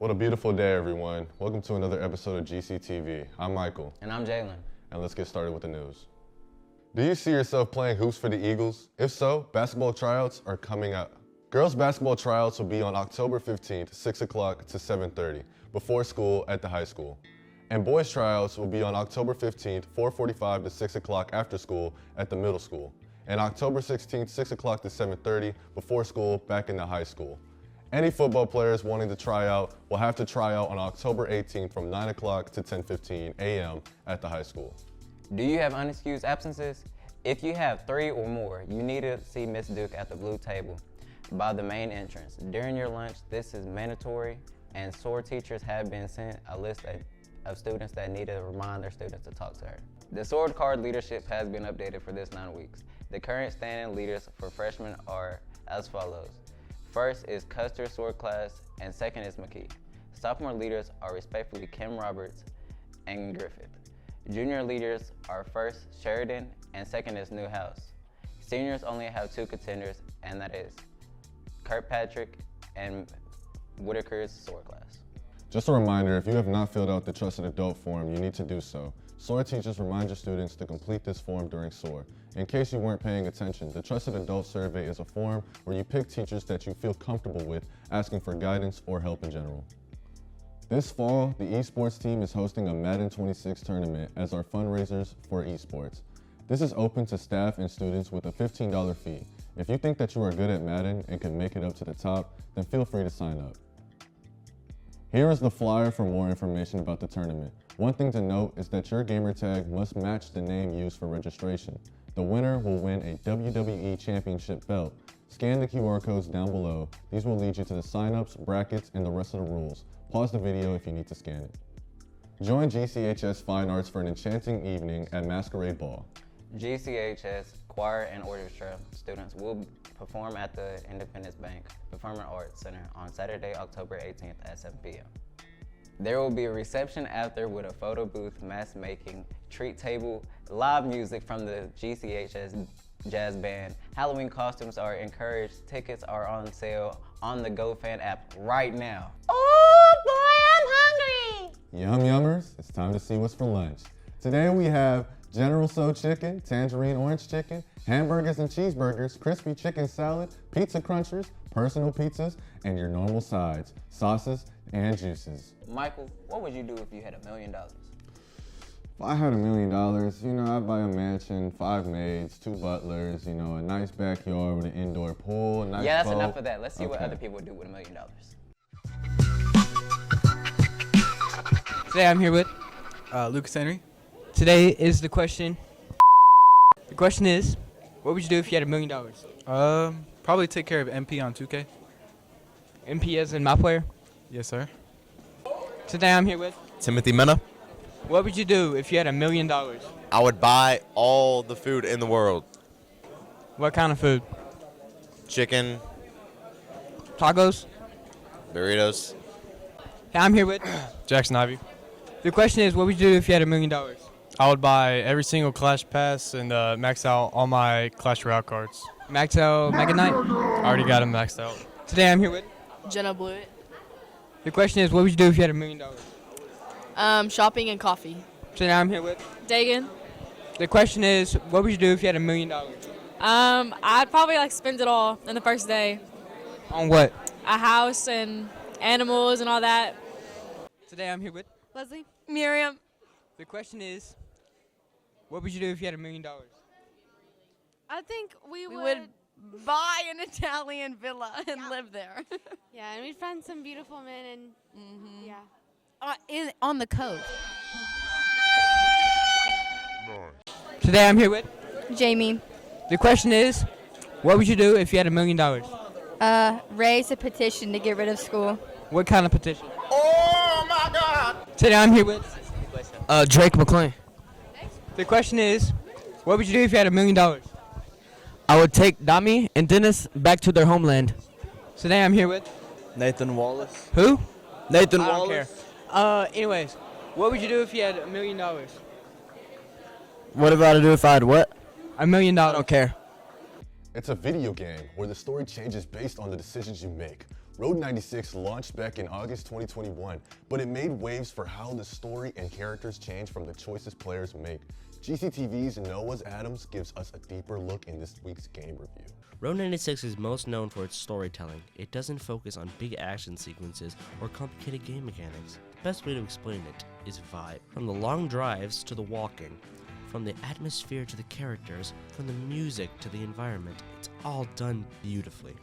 What a beautiful day, everyone. Welcome to another episode of GCTV. I'm Michael. And I'm Jalen. And let's get started with the news. Do you see yourself playing hoops for the Eagles? If so, basketball tryouts are coming up. Girls basketball tryouts will be on October 15th, 6 o'clock to 7:30, before school at the high school. And boys tryouts will be on October 15th, 4:45 to 6 o'clock after school at the middle school. And October 16th, 6 o'clock to 7:30, before school back in the high school. Any football players wanting to try out will have to try out on October 18th from 9 o'clock to 10:15 a.m. at the high school. Do you have unexcused absences? If you have 3 or more, you need to see Miss Duke at the blue table by the main entrance. During your lunch, this is mandatory, and SOAR teachers have been sent a list of students that need to remind their students to talk to her. The SOAR card leadership has been updated for this 9 weeks. The current standing leaders for freshmen are as follows. First is Custer SOAR class, and second is McKee. Sophomore leaders are respectively Kim Roberts and Griffith. Junior leaders are first Sheridan, and second is Newhouse. Seniors only have 2 contenders, and that is Kirkpatrick and Whitaker's SOAR class. Just a reminder, if you have not filled out the Trusted Adult form, you need to do so. SOAR teachers remind your students to complete this form during SOAR. In case you weren't paying attention, the Trusted Adult Survey is a form where you pick teachers that you feel comfortable with asking for guidance or help in general. This fall, the esports team is hosting a Madden 26 tournament as our fundraisers for esports. This is open to staff and students with a $15 fee. If you think that you are good at Madden and can make it up to the top, then feel free to sign up. Here is the flyer for more information about the tournament. One thing to note is that your gamer tag must match the name used for registration. The winner will win a WWE Championship belt. Scan the QR codes down below. These will lead you to the sign-ups, brackets, and the rest of the rules. Pause the video if you need to scan it. Join GCHS Fine Arts for an enchanting evening at Masquerade Ball. GCHS choir and orchestra students will perform at the Independence Bank Performing Arts Center on Saturday, October 18th at 7 p.m. There will be a reception after with a photo booth, mask making, treat table, live music from the GCHS Jazz Band. Halloween costumes are encouraged. Tickets are on sale on the GoFan app right now. Oh boy, I'm hungry! Yum yummers, it's time to see what's for lunch. Today we have General Tso chicken, tangerine orange chicken, hamburgers and cheeseburgers, crispy chicken salad, pizza crunchers, personal pizzas, and your normal sides, sauces and juices. Michael, what would you do if you had $1 million? If I had $1 million, I'd buy a mansion, 5 maids, 2 butlers, a nice backyard with an indoor pool, a nice Yeah, that's boat. enough of that. Let's see what other people would do with $1 million. Today I'm here with Lucas Henry. Today is the question. The question is, what would you do if you had $1 million? Probably take care of MP on 2K. MP as in my player. Yes, sir. Today I'm here with. Timothy Mena. What would you do if you had $1 million? I would buy all the food in the world. What kind of food? Chicken, Tacos. burritos. Hey, I'm here with. Jackson Ivy. The question is, what would you do if you had $1 million? I would buy every single Clash Pass and max out all my Clash Royale cards. Max out Mega Knight. I already got them maxed out. Today I'm here with. Jenna Blewett. The question is, what would you do if you had $1 million? Shopping and coffee. Today I'm here with. Dagan. The question is, what would you do if you had $1 million? I'd probably spend it all in the first day. On what? A house and animals and all that. Today I'm here with. Leslie. Miriam. The question is, what would you do if you had $1 million? I think we would buy an Italian villa and live there. Yeah, and we'd find some beautiful men and yeah. On the coast. Today I'm here with. Jamie. The question is, what would you do if you had $1 million? Raise a petition to get rid of school. What kind of petition? Oh my God! Today I'm here with. Drake McClain. The question is, what would you do if you had $1 million? I would take Dami and Dennis back to their homeland. Today I'm here with. Nathan Wallace. Who? Nathan I don't Wallace. care. Anyways, what would you do if you had $1 million? What about to do if I had what? $1 million. I don't care. It's a video game where the story changes based on the decisions you make. Road 96 launched back in August 2021, but it made waves for how the story and characters change from the choices players make. GCTV's Noah's Adams gives us a deeper look in this week's game review. Road 96 is most known for its storytelling. It doesn't focus on big action sequences or complicated game mechanics. The best way to explain it is vibe. From the long drives to the walking, from the atmosphere to the characters, from the music to the environment, it's all done beautifully.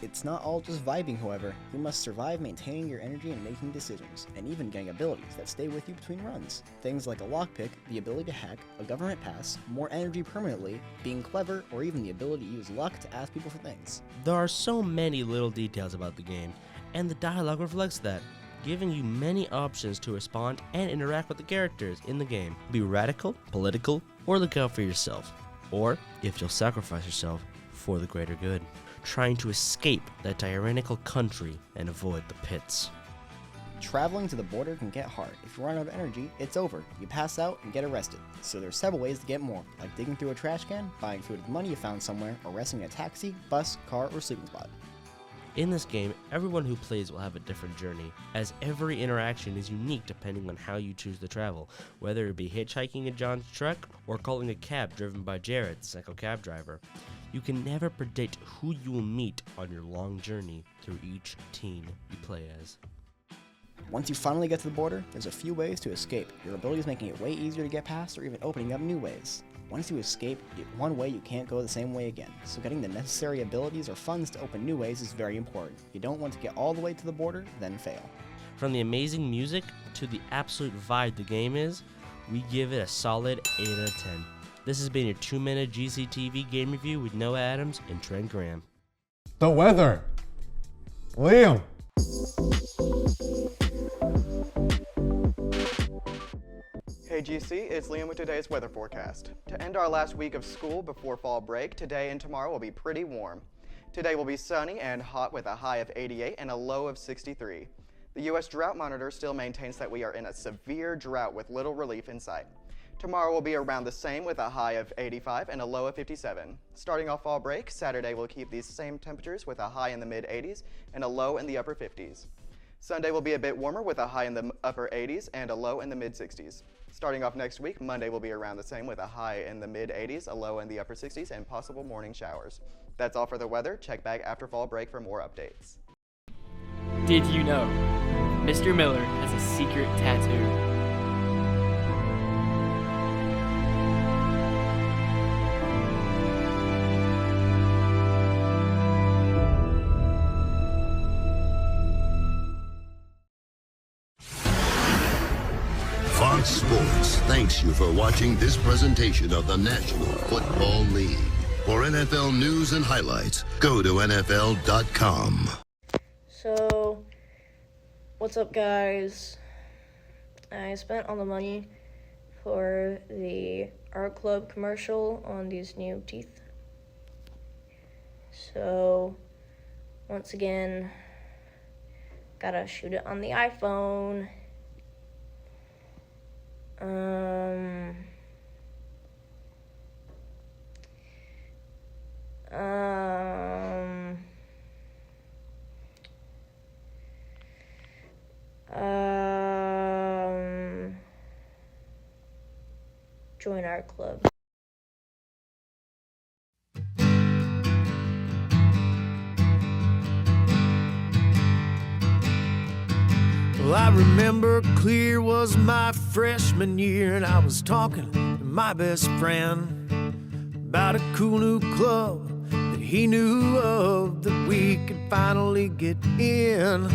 It's not all just vibing, however. You must survive maintaining your energy and making decisions, and even getting abilities that stay with you between runs. Things like a lockpick, the ability to hack, a government pass, more energy permanently, being clever, or even the ability to use luck to ask people for things. There are so many little details about the game, and the dialogue reflects that, giving you many options to respond and interact with the characters in the game. Be radical, political, or look out for yourself. Or, if you'll sacrifice yourself for the greater good, trying to escape that tyrannical country and avoid the pits. Traveling to the border can get hard. If you run out of energy, it's over. You pass out and get arrested. So there's several ways to get more, like digging through a trash can, buying food with money you found somewhere, or resting in a taxi, bus, car, or sleeping spot. In this game, everyone who plays will have a different journey, as every interaction is unique depending on how you choose to travel, whether it be hitchhiking in John's truck or calling a cab driven by Jared, the psycho cab driver. You can never predict who you will meet on your long journey through each teen you play as. Once you finally get to the border, there's a few ways to escape, your abilities making it way easier to get past or even opening up new ways. Once you escape, one way you can't go the same way again, so getting the necessary abilities or funds to open new ways is very important. You don't want to get all the way to the border, then fail. From the amazing music to the absolute vibe the game is, we give it a solid 8 out of 10. This has been your 2-minute GCTV game review with Noah Adams and Trent Graham. The weather. Liam. Hey GC, it's Liam with today's weather forecast. To end our last week of school before fall break, today and tomorrow will be pretty warm. Today will be sunny and hot with a high of 88 and a low of 63. The U.S. Drought Monitor still maintains that we are in a severe drought with little relief in sight. Tomorrow will be around the same with a high of 85 and a low of 57. Starting off fall break, Saturday will keep these same temperatures with a high in the mid-80s and a low in the upper 50s. Sunday will be a bit warmer with a high in the upper 80s and a low in the mid-60s. Starting off next week, Monday will be around the same with a high in the mid-80s, a low in the upper 60s, and possible morning showers. That's all for the weather. Check back after fall break for more updates. Did you know Mr. Miller has a secret tattoo? Fox Sports thanks you for watching this presentation of the National Football League. For NFL news and highlights, go to NFL.com. So, what's up, guys? I spent all the money for the Art Club commercial on these new teeth. So, once again, gotta shoot it on the iPhone. Join our club. Well, I remember clear was my freshman year, and I was talking to my best friend about a cool new club that he knew of that we could finally get in.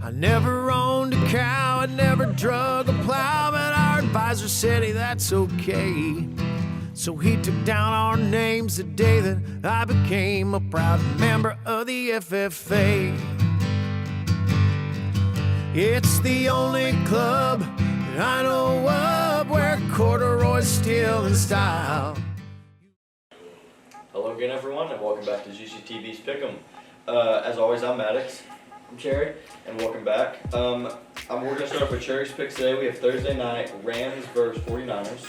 I never owned a cow, I never drug a plow, but our advisor said, hey, that's okay. So he took down our names the day that I became a proud member of the FFA. It's the only club that I know of where corduroy's still in style. Hello again, everyone, and welcome back to GCTV's Pick'em. As always, I'm Maddox. I'm Cherry, and welcome back. We're going to start off with Cherry's picks today. We have Thursday night, Rams versus 49ers.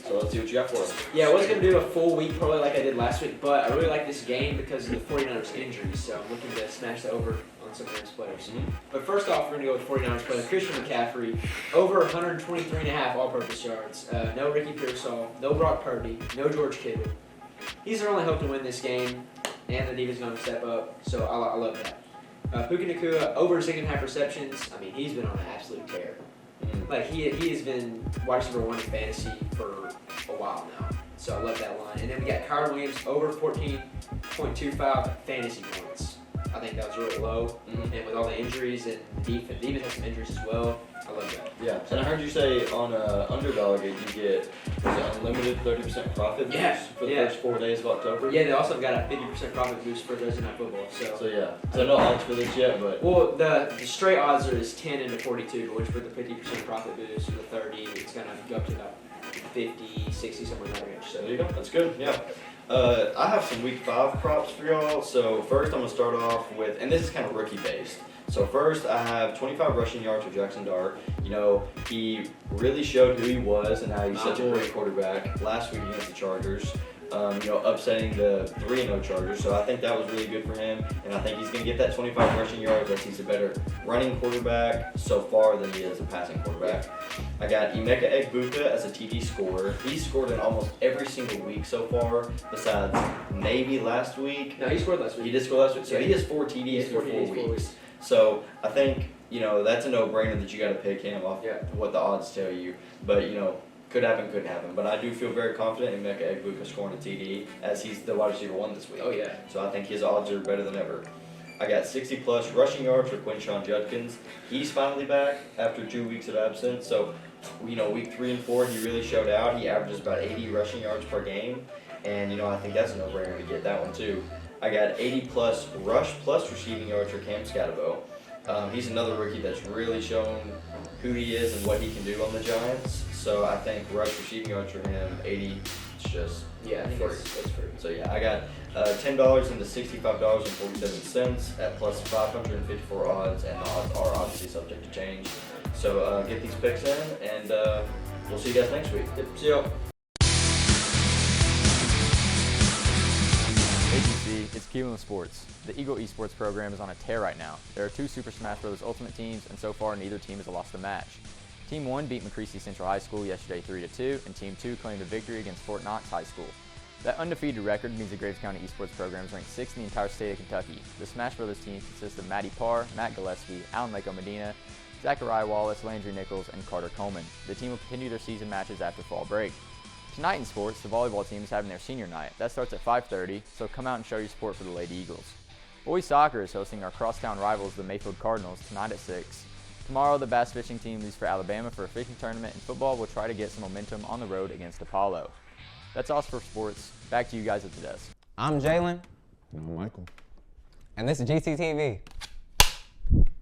So let's see what you got for us. Yeah, I was going to do a full week probably like I did last week, but I really like this game because of the 49ers injuries, so I'm looking to smash the over on on some Rams players. But first off, we're going to go with 49ers player Christian McCaffrey, over 123.5 all-purpose yards. No Ricky Pearsall, no Brock Purdy, no George Kittle. He's their only hope to win this game, and the defense is going to step up, so I love that. Puka Nacua, over 6.5 receptions. I mean, he's been on an absolute tear. Like, he has been wide receiver 1 in fantasy for a while now. So I love that line. And then we got Kyron Williams, over 14.25 fantasy points. I think that was really low. And with all the injuries and the defense has some injuries as well. I love that. Yeah, and I heard you say on Underdog you get unlimited 30% profit boost for the first 4 days of October. Yeah, they also got a 50% profit boost for Thursday Night Football. So yeah, so no odds for this yet, but well, the straight odds are is 10 into 42, but which for the 50% profit boost or the 30, it's gonna go up to about 50, 60, somewhere in that range. So there you go. That's good. Yeah. I have some week 5 props for y'all. So first I'm gonna start off with, and this is kind of rookie based. So first, I have 25 rushing yards for Jackson Dart. You know, he really showed who he was and how he's such a great quarterback last week against the Chargers. You know, upsetting the 3-0 Chargers. So I think that was really good for him, and I think he's going to get that 25 rushing yards as he's a better running quarterback so far than he is a passing quarterback. I got Emeka Egbuka as a TD scorer. He's scored in almost every single week so far, besides maybe last week. No, he scored last week. He did score last week. So he has 4 TDs through 4 weeks. So I think, you know, that's a no-brainer that you got to pick him off what the odds tell you. But, you know, could happen, couldn't happen. But I do feel very confident in Emeka Egbuka scoring a TD as he's the wide receiver 1 this week. Oh, yeah. So I think his odds are better than ever. I got 60-plus rushing yards for Quinshon Judkins. He's finally back after 2 weeks of absence. So, you know, week 3 and 4, he really showed out. He averages about 80 rushing yards per game. And, you know, I think that's a no-brainer to get that one, too. I got 80-plus rush plus receiving yards for Cam Scatterbo. He's another rookie that's really shown who he is and what he can do on the Giants. So I think rush receiving yards for him, 80, it's just I think free. that's free. So yeah, I got $10 into $65.47 at plus 554 odds, and the odds are obviously subject to change. So get these picks in, and we'll see you guys next week. Yep, see y'all. Hey GC, it's Keelan with Sports. The Eagle Esports program is on a tear right now. There are 2 Super Smash Bros. Ultimate teams, and so far neither team has lost a match. Team 1 beat McCreasy Central High School yesterday 3-2, and Team 2 claimed a victory against Fort Knox High School. That undefeated record means the Graves County Esports program is ranked 6th in the entire state of Kentucky. The Smash Bros. Team consists of Maddie Parr, Matt Gillespie, Alan Lako Medina, Zachariah Wallace, Landry Nichols, and Carter Coleman. The team will continue their season matches after fall break. Tonight in sports, the volleyball team is having their senior night. That starts at 5:30, so come out and show your support for the Lady Eagles. Boys soccer is hosting our crosstown rivals, the Mayfield Cardinals, tonight at 6. Tomorrow, the bass fishing team leaves for Alabama for a fishing tournament, and football will try to get some momentum on the road against Apollo. That's all for sports. Back to you guys at the desk. I'm Jalen. And I'm Michael. And this is GCTV.